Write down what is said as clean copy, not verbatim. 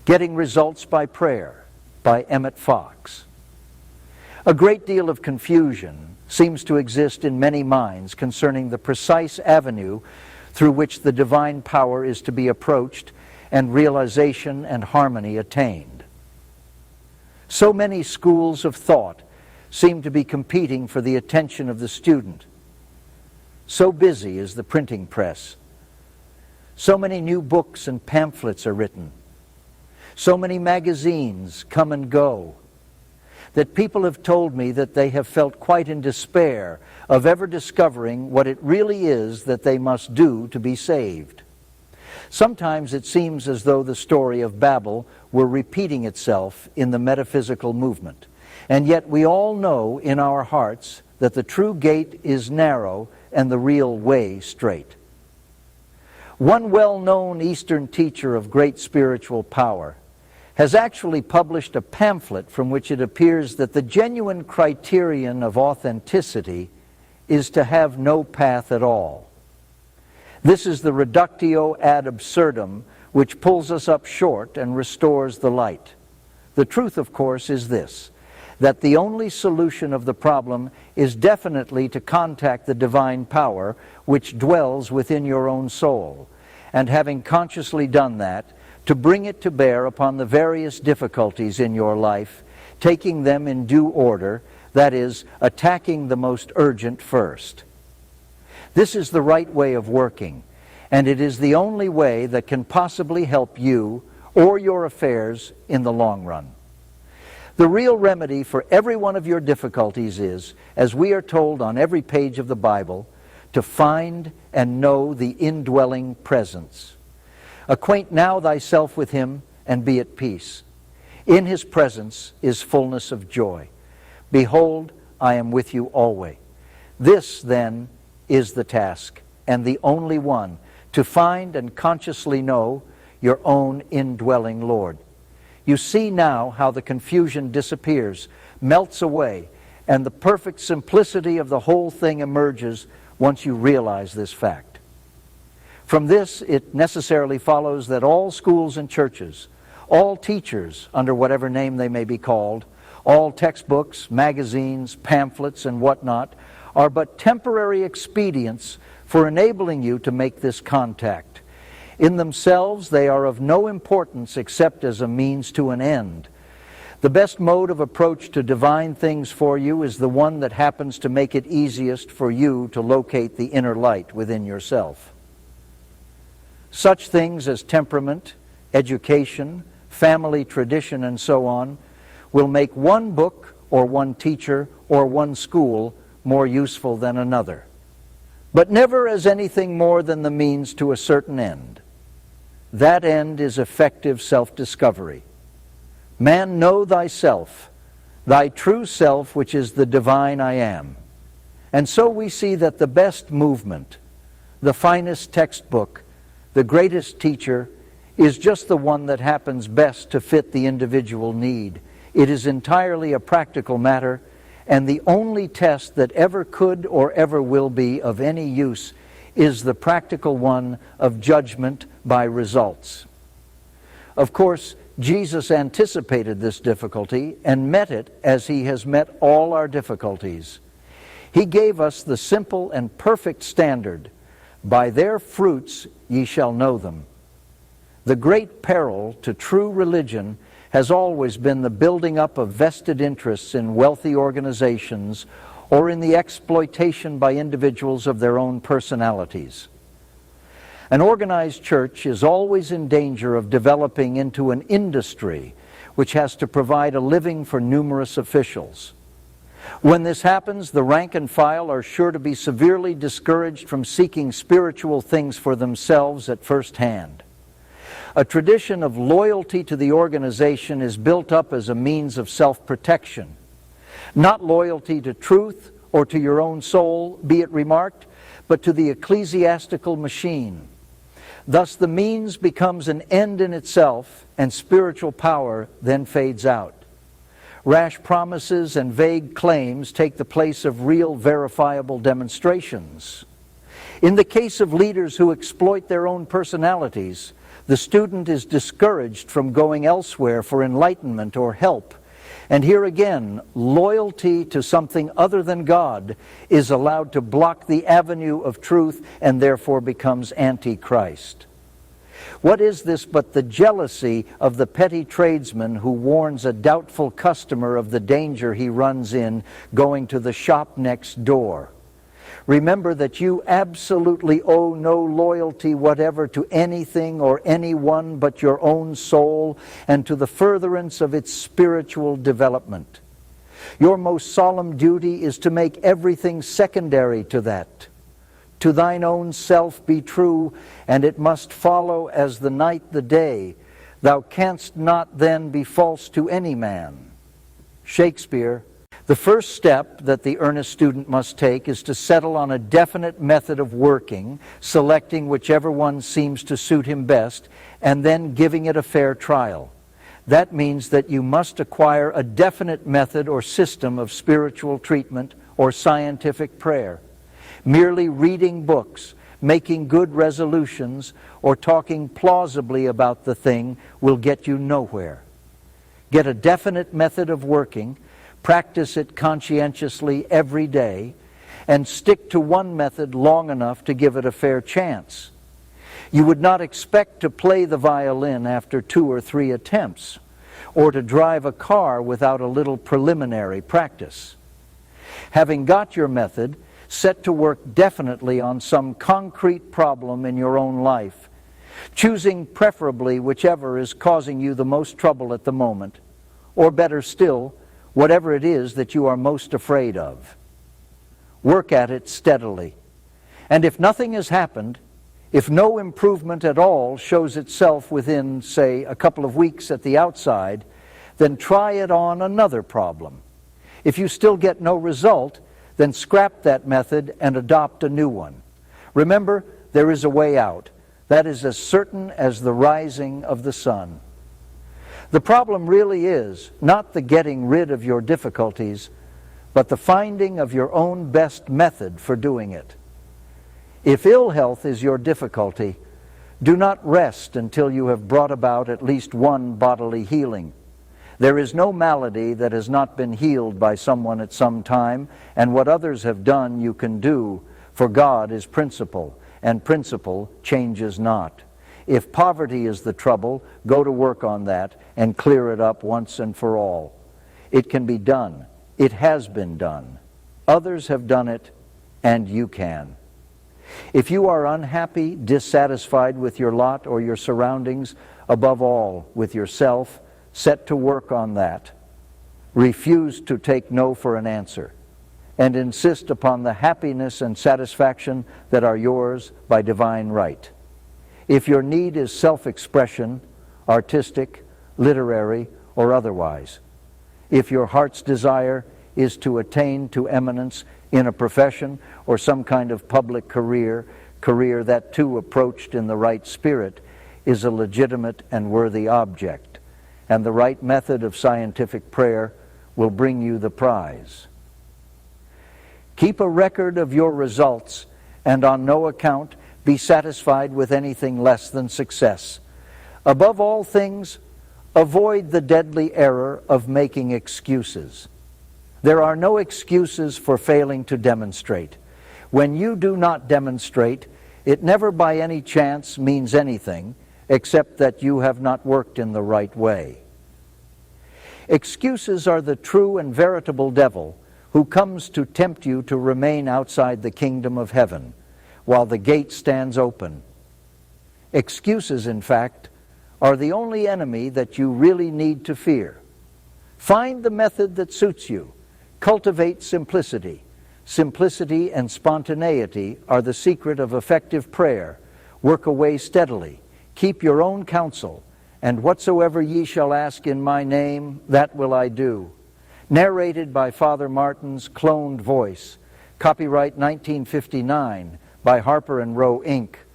Getting Results by Prayer by Emmit Fox. A great deal of confusion seems to exist in many minds concerning the precise avenue through which the divine power is to be approached and realization and harmony attained. So many schools of thought seem to be competing for the attention of the student. So busy is the printing press. So many new books and pamphlets are written. So many magazines come and go, that people have told me that they have felt quite in despair of ever discovering what it really is that they must do to be saved. Sometimes it seems as though the story of Babel were repeating itself in the metaphysical movement, and yet we all know in our hearts that the true gate is narrow and the real way straight. One well-known Eastern teacher of great spiritual power has actually published a pamphlet from which it appears that the genuine criterion of authenticity is to have no path at all. This is the reductio ad absurdum, which pulls us up short and restores the light. The truth, of course, is this, that the only solution of the problem is definitely to contact the divine power which dwells within your own soul, and having consciously done that, to bring it to bear upon the various difficulties in your life, taking them in due order, that is, attacking the most urgent first. This is the right way of working, and it is the only way that can possibly help you or your affairs in the long run. The real remedy for every one of your difficulties is, as we are told on every page of the Bible, to find and know the indwelling presence. Acquaint now thyself with him, and be at peace. In his presence is fullness of joy. Behold, I am with you always. This, then, is the task, and the only one, to find and consciously know your own indwelling Lord. You see now how the confusion disappears, melts away, and the perfect simplicity of the whole thing emerges once you realize this fact. From this, it necessarily follows that all schools and churches, all teachers, under whatever name they may be called, all textbooks, magazines, pamphlets, and whatnot, are but temporary expedients for enabling you to make this contact. In themselves, they are of no importance except as a means to an end. The best mode of approach to divine things for you is the one that happens to make it easiest for you to locate the inner light within yourself. Such things as temperament, education, family tradition, and so on will make one book or one teacher or one school more useful than another, but never as anything more than the means to a certain end. That end is effective self-discovery. Man, know thyself, thy true self, which is the divine I am. And so we see that the best movement, the finest textbook, the greatest teacher, is just the one that happens best to fit the individual need. It is entirely a practical matter, and the only test that ever could or ever will be of any use is the practical one of judgment by results. Of course, Jesus anticipated this difficulty and met it as he has met all our difficulties. He gave us the simple and perfect standard: by their fruits ye shall know them. The great peril to true religion has always been the building up of vested interests in wealthy organizations or in the exploitation by individuals of their own personalities. An organized church is always in danger of developing into an industry which has to provide a living for numerous officials. When this happens, the rank and file are sure to be severely discouraged from seeking spiritual things for themselves at first hand. A tradition of loyalty to the organization is built up as a means of self-protection. Not loyalty to truth or to your own soul, be it remarked, but to the ecclesiastical machine. Thus the means becomes an end in itself, and spiritual power then fades out. Rash promises and vague claims take the place of real verifiable demonstrations. In the case of leaders who exploit their own personalities, The student is discouraged from going elsewhere for enlightenment or help. And here again, loyalty to something other than God is allowed to block the avenue of truth and therefore becomes anti-Christ. What is this but the jealousy of the petty tradesman who warns a doubtful customer of the danger he runs in going to the shop next door? Remember that you absolutely owe no loyalty whatever to anything or anyone but your own soul and to the furtherance of its spiritual development. Your most solemn duty is to make everything secondary to that. To thine own self be true, and it must follow as the night the day. Thou canst not then be false to any man. Shakespeare. The first step that the earnest student must take is to settle on a definite method of working, selecting whichever one seems to suit him best, and then giving it a fair trial. That means that you must acquire a definite method or system of spiritual treatment or scientific prayer. Merely reading books, making good resolutions, or talking plausibly about the thing will get you nowhere. Get a definite method of working, practice it conscientiously every day, and stick to one method long enough to give it a fair chance. You would not expect to play the violin after 2 or 3 attempts, or to drive a car without a little preliminary practice. Having got your method, set to work definitely on some concrete problem in your own life, choosing preferably whichever is causing you the most trouble at the moment, or better still, whatever it is that you are most afraid of. Work at it steadily. And if nothing has happened, if no improvement at all shows itself within, say, a couple of weeks at the outside, then try it on another problem. If you still get no result, then scrap that method and adopt a new one. Remember, there is a way out. That is as certain as the rising of the sun. The problem really is not the getting rid of your difficulties, but the finding of your own best method for doing it. If ill health is your difficulty, do not rest until you have brought about at least one bodily healing. There is no malady that has not been healed by someone at some time, and what others have done you can do, for God is principle, and principle changes not. If poverty is the trouble, go to work on that and clear it up once and for all. It can be done. It has been done. Others have done it, and you can. If you are unhappy, dissatisfied with your lot or your surroundings, above all with yourself, set to work on that. Refuse to take no for an answer, and insist upon the happiness and satisfaction that are yours by divine right. If your need is self-expression, artistic, literary, or otherwise, if your heart's desire is to attain to eminence in a profession or some kind of public career that too approached in the right spirit is a legitimate and worthy object, and the right method of scientific prayer will bring you the prize. Keep a record of your results, and on no account be satisfied with anything less than success. Above all things, avoid the deadly error of making excuses. There are no excuses for failing to demonstrate. When you do not demonstrate, it never by any chance means anything, except that you have not worked in the right way. Excuses are the true and veritable devil who comes to tempt you to remain outside the kingdom of heaven, while the gate stands open. Excuses, in fact, are the only enemy that you really need to fear. Find the method that suits you. Cultivate simplicity. Simplicity and spontaneity are the secret of effective prayer. Work away steadily. Keep your own counsel. And whatsoever ye shall ask in my name, that will I do. Narrated by Father Martin's cloned voice. Copyright 1959. By Harper & Row, Inc.,